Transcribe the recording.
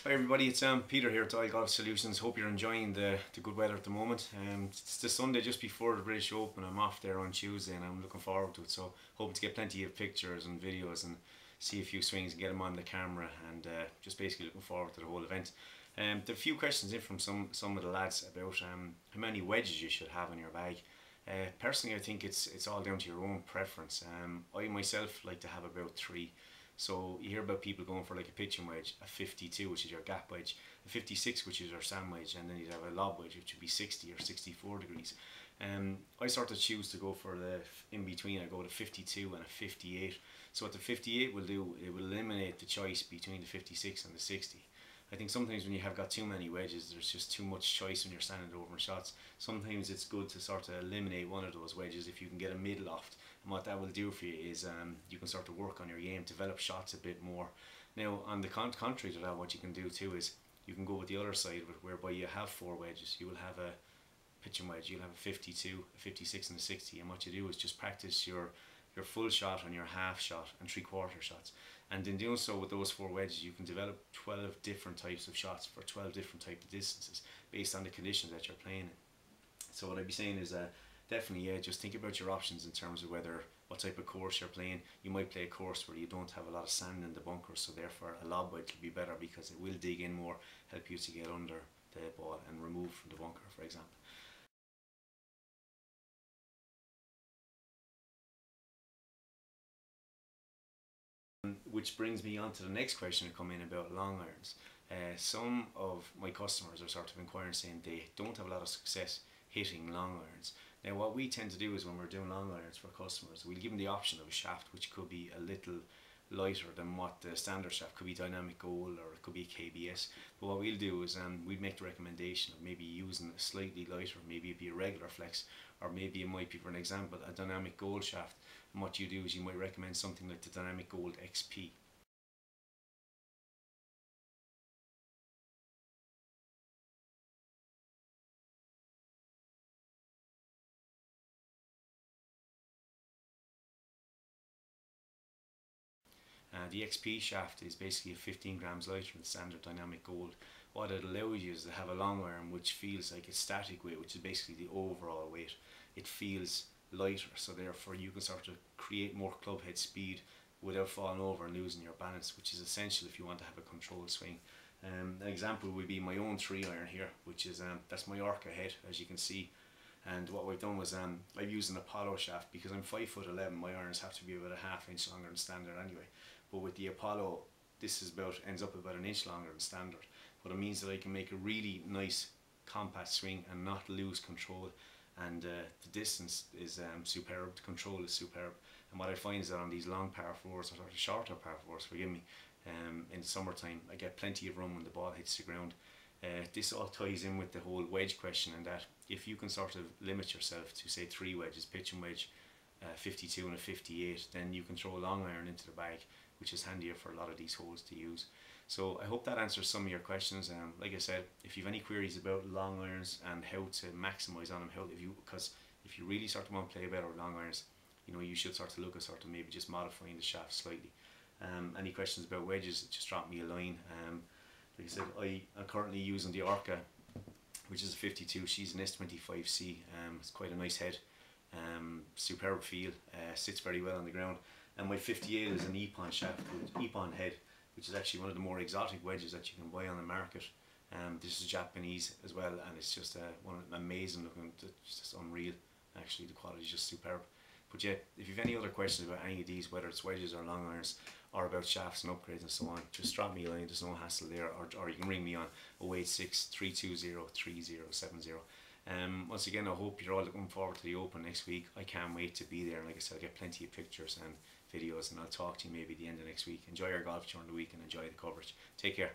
Hi everybody, it's Peter here at Doyle Golf Solutions. Hope you're enjoying the good weather at the moment. It's the Sunday just before the British Open. I'm off there on Tuesday and I'm looking forward to it. So hoping to get plenty of pictures and videos and see a few swings and get them on the camera, and just basically looking forward to the whole event. There are a few questions in from some of the lads about how many wedges you should have in your bag. Personally, I think it's all down to your own preference. I myself like to have about 3. So you hear about people going for like a pitching wedge, a 52, which is your gap wedge, a 56, which is your sand wedge, and then you'd have a lob wedge, which would be 60 or 64 degrees. I sort of choose to go for the in between. I go to 52 and a 58. So what the 58 will do, it will eliminate the choice between the 56 and the 60. I think sometimes when you have got too many wedges, there's just too much choice when you're standing over in shots. Sometimes it's good to sort of eliminate one of those wedges if you can get a mid loft. And what that will do for you is you can start to work on your game, develop shots a bit more. Now, on the contrary to that, what you can do too is you can go with the other side of it, whereby you have 4 wedges. You will have a pitching wedge, you'll have a 52, a 56 and a 60, and what you do is just practice your full shot and your half shot and 3/4 shots, and in doing so with those 4 wedges you can develop 12 different types of shots for 12 different types of distances based on the conditions that you're playing in. So what I'd be saying is definitely, yeah, just think about your options in terms of what type of course you're playing. You might play a course where you don't have a lot of sand in the bunkers, so therefore a lob wedge will be better because it will dig in more, help you to get under the ball and remove from the bunker, for example. Which brings me on to the next question that come in about long irons. Some of my customers are sort of inquiring, saying they don't have a lot of success hitting long irons. Now what we tend to do is when we're doing long irons for customers, we'll give them the option of a shaft which could be a little lighter than what the standard shaft could be, dynamic gold, or it could be KBS. But what we'll do is we'd make the recommendation of maybe using a slightly lighter, maybe it'd be a regular flex, or maybe it might be, for an example, a dynamic gold shaft. And what you do is you might recommend something like the dynamic gold XP. The XP shaft is basically 15 grams lighter than standard dynamic gold. What it allows you is to have a long iron which feels like a static weight, which is basically the overall weight. It feels lighter, so therefore you can sort of create more club head speed without falling over and losing your balance, which is essential if you want to have a controlled swing. An example would be my own 3 iron here, which is that's my Orca head, as you can see. And what we've done was I've used an Apollo shaft because I'm 5'11". My irons have to be about a ½ inch longer than standard anyway. But with the Apollo, this is ends up about an inch longer than standard. But it means that I can make a really nice compact swing and not lose control. And the distance is superb, the control is superb. And what I find is that on these long par 4s, or sort of shorter par 4s, forgive me, in summertime, I get plenty of run when the ball hits the ground. This all ties in with the whole wedge question, and that if you can sort of limit yourself to say 3 wedges, pitching wedge, 52 and a 58, then you can throw a long iron into the bag, which is handier for a lot of these holes to use. So I hope that answers some of your questions. Like I said, if you have any queries about long irons and how to maximise on them, because if you really sort of want to play better with long irons, you know, you should sort of look at sort of maybe just modifying the shaft slightly. Any questions about wedges, just drop me a line. Like I said, I'm currently using the Orca, which is a 52. She's an S25C. It's quite a nice head, superb feel, sits very well on the ground. And my 58 is an Epon shaft, Epon head, which is actually one of the more exotic wedges that you can buy on the market. This is Japanese as well, and it's just one amazing looking. It's just unreal. Actually, the quality is just superb. But yeah, if you have any other questions about any of these, whether it's wedges or long irons, or about shafts and upgrades and so on, just drop me a line. There's no hassle there, or you can ring me on 086 320 3070. Once again, I hope you're all looking forward to the Open next week. I can't wait to be there, and like I said, I'll get plenty of pictures and videos, and I'll talk to you maybe at the end of next week. Enjoy your golf during the week and enjoy the coverage. Take care.